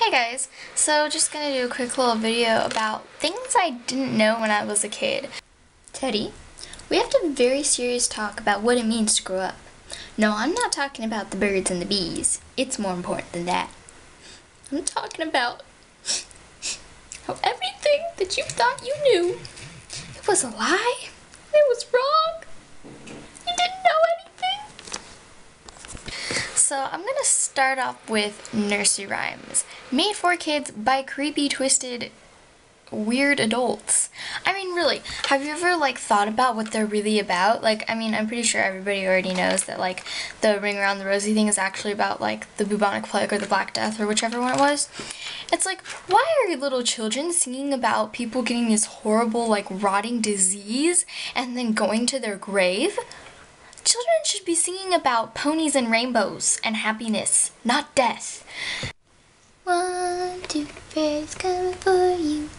Hey guys, so just gonna do a quick little video about things I didn't know when I was a kid. Teddy, we have to have a very serious talk about what it means to grow up. No, I'm not talking about the birds and the bees. It's more important than that. I'm talking about how everything that you thought you knew, it was a lie, it was wrong, you didn't know anything. So I'm gonna start off with nursery rhymes, made for kids by creepy, twisted, weird adults. I mean, really, have you ever thought about what they're really about? I'm pretty sure everybody already knows that the Ring Around the Rosie thing is actually about the bubonic plague or the Black Death or whichever one it was. It's why are little children singing about people getting this horrible rotting disease and then going to their grave? Children should be singing about ponies and rainbows and happiness, not death. 1, 2, fairies coming for you.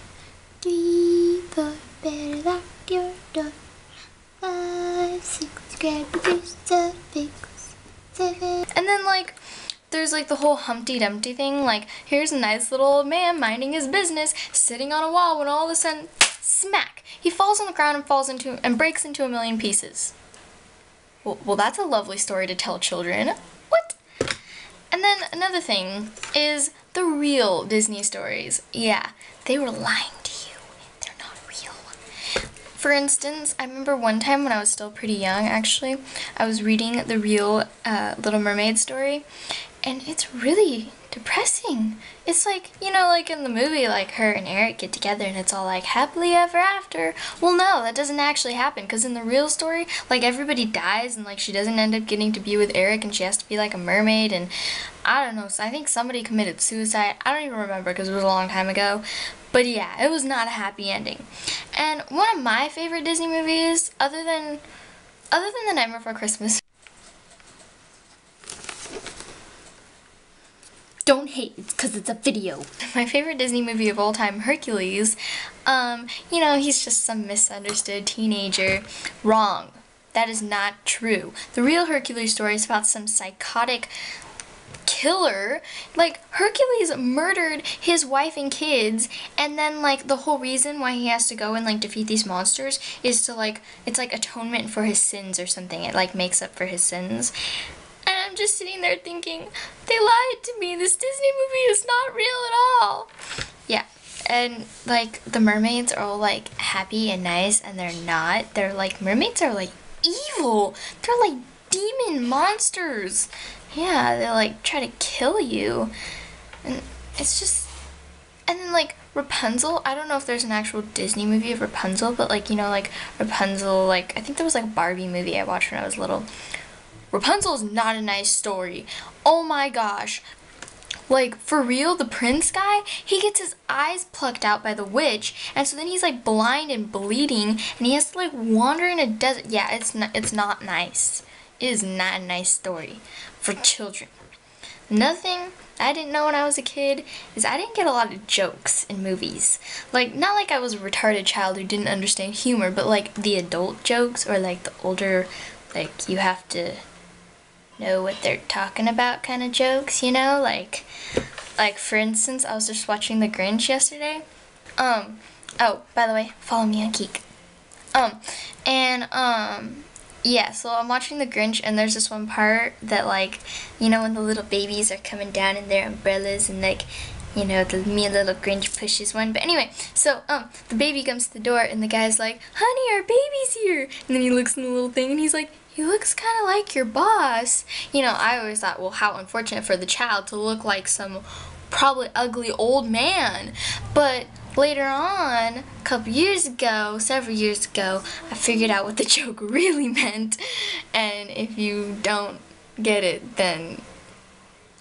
3, 4, better lock your door. 5, 6, grab your crucifix. 7. And then there's the whole Humpty Dumpty thing. Here's a nice little old man minding his business, sitting on a wall when all of a sudden, smack, he falls on the ground and breaks into a million pieces. Well, that's a lovely story to tell children. What? And then another thing is the real Disney stories. Yeah, they were lying to you. They're not real. For instance, I remember one time when I was still pretty young, actually, I was reading the real Little Mermaid story, and it's really depressing. It's in the movie, her and Eric get together and it's all happily ever after. Well, no, that doesn't actually happen, because in the real story, everybody dies and she doesn't end up getting to be with Eric and she has to be a mermaid, and I don't know, so I think somebody committed suicide. I don't even remember because it was a long time ago. But yeah, it was not a happy ending. And one of my favorite Disney movies, other than The Night Before Christmas. Don't hate, it's because it's a video. My favorite Disney movie of all time, Hercules, he's just some misunderstood teenager. Wrong. That is not true. The real Hercules story is about some psychotic killer. Hercules murdered his wife and kids, and then the whole reason why he has to go and defeat these monsters is to it's atonement for his sins or something. It makes up for his sins. And I'm just sitting there thinking, they lied to me. This Disney movie is not real at all. Yeah, and the mermaids are all happy and nice, and they're not. They're mermaids are evil. They're demon monsters. Yeah, they try to kill you. And it's just, and then Rapunzel, I don't know if there's an actual Disney movie of Rapunzel, but Rapunzel, I think there was a Barbie movie I watched when I was little. Rapunzel is not a nice story. Oh my gosh. For real, the prince guy, he gets his eyes plucked out by the witch, and so then he's blind and bleeding, and he has to wander in a desert. Yeah, it's not nice. It is not a nice story for children. Another thing I didn't know when I was a kid is I didn't get a lot of jokes in movies. Not I was a retarded child who didn't understand humor, but the adult jokes, or the older, you have to know what they're talking about kind of jokes, for instance, I was just watching The Grinch yesterday. Oh, by the way, follow me on Keek. Yeah, so I'm watching The Grinch, and there's this one part that when the little babies are coming down in their umbrellas, and the mean little Grinch pushes one. But anyway, so the baby comes to the door, and the guy's honey, our baby's here. And then he looks in the little thing, and he's he looks kind of like your boss. I always thought, well, how unfortunate for the child to look like some probably ugly old man. But later on, several years ago, I figured out what the joke really meant. And if you don't get it, then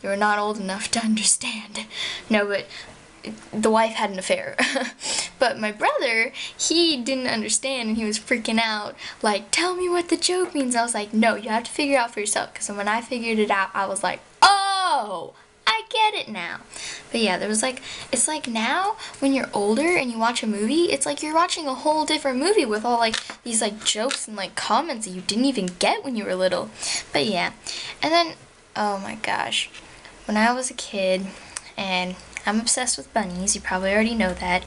you're not old enough to understand. No, but the wife had an affair. But my brother, he didn't understand, and he was freaking out, tell me what the joke means. I was no, you have to figure it out for yourself, because when I figured it out, I was oh, I get it now. But yeah, there was it's now, when you're older and you watch a movie, it's you're watching a whole different movie with all these jokes and comments that you didn't even get when you were little. But yeah, and then, oh my gosh, when I was a kid, and I'm obsessed with bunnies. You probably already know that.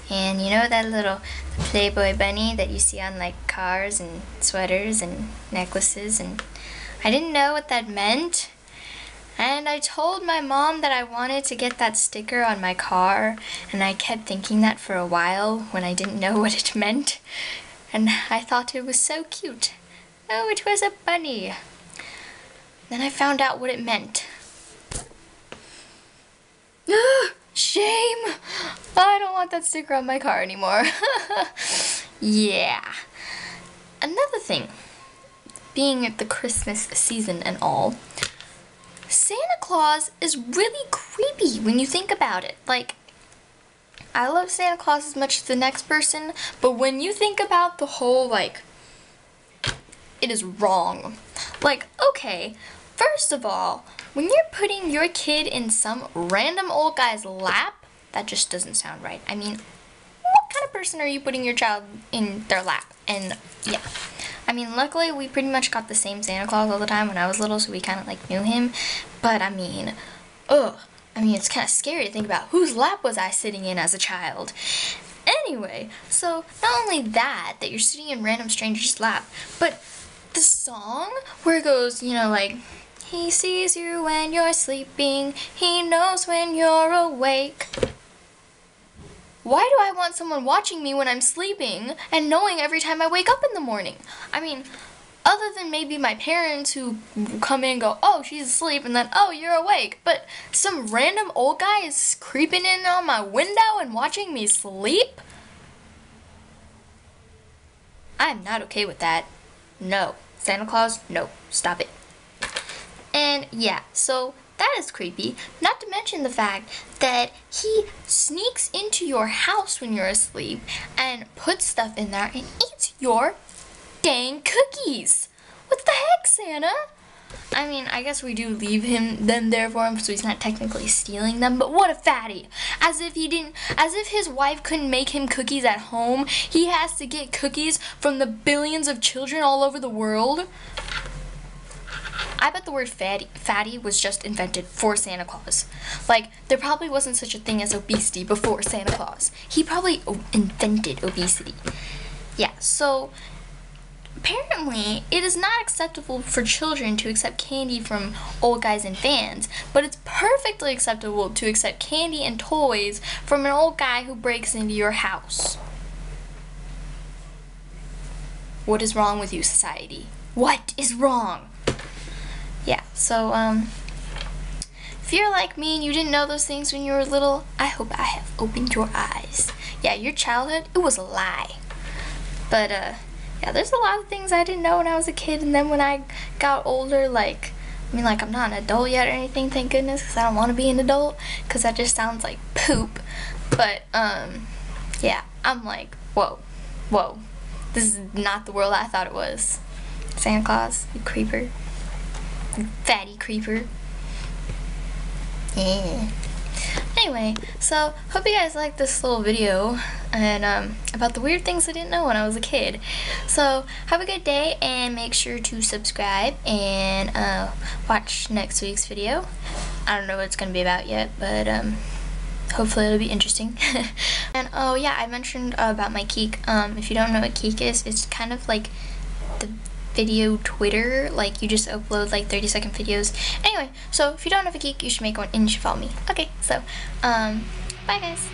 And you know that little Playboy bunny that you see on like cars and sweaters and necklaces, and I didn't know what that meant. And I told my mom that I wanted to get that sticker on my car, and I kept thinking that for a while when I didn't know what it meant. And I thought it was so cute. Oh, it was a bunny. Then I found out what it meant. Shame! I don't want that sticker on my car anymore. Yeah. Another thing, being at the Christmas season and all, Santa Claus is really creepy when you think about it. Like, I love Santa Claus as much as the next person, but when you think about the whole, like, it is wrong. Like, okay, first of all, when you're putting your kid in some random old guy's lap, that just doesn't sound right. I mean, what kind of person are you putting your child in their lap? And yeah, I mean, luckily we pretty much got the same Santa Claus all the time when I was little, so we kind of like knew him. But I mean, it's kind of scary to think about whose lap was I sitting in as a child. Anyway, so not only that you're sitting in random strangers' lap, but the song where it goes, you know, like, he sees you when you're sleeping, he knows when you're awake. Why do I want someone watching me when I'm sleeping and knowing every time I wake up in the morning? I mean, other than maybe my parents who come in and go, oh, she's asleep, and then, oh, you're awake. But some random old guy is creeping in on my window and watching me sleep? I'm not okay with that. No. Santa Claus, no. Stop it. And yeah, so that is creepy. Not to mention the fact that he sneaks into your house when you're asleep and puts stuff in there and eats your dang cookies. What the heck, Santa? I mean, I guess we do leave them there for him, so he's not technically stealing them, but what a fatty. As if his wife couldn't make him cookies at home, he has to get cookies from the billions of children all over the world. I bet the word fatty was just invented for Santa Claus. Like, there probably wasn't such a thing as obesity before Santa Claus. He probably invented obesity. Yeah, so apparently it is not acceptable for children to accept candy from old guys and fans, but it's perfectly acceptable to accept candy and toys from an old guy who breaks into your house. What is wrong with you, society? What is wrong? Yeah, so, if you're like me and you didn't know those things when you were little, I hope I have opened your eyes. Yeah, your childhood, it was a lie. But, yeah, there's a lot of things I didn't know when I was a kid, and then when I got older, like, I'm not an adult yet or anything, thank goodness, because I don't want to be an adult, because that just sounds like poop. But, yeah, I'm like, whoa, this is not the world I thought it was. Santa Claus, you creeper. Fatty creeper. Yeah. Anyway, so hope you guys liked this little video and about the weird things I didn't know when I was a kid. So have a good day and make sure to subscribe and watch next week's video. I don't know what it's gonna be about yet, but hopefully it'll be interesting. And oh yeah, I mentioned about my Keek. If you don't know what Keek is, it's kind of like the video Twitter, like you just upload like 30-second videos. Anyway, so if you don't have a Keek, you should make one and you should follow me. Okay, so bye guys.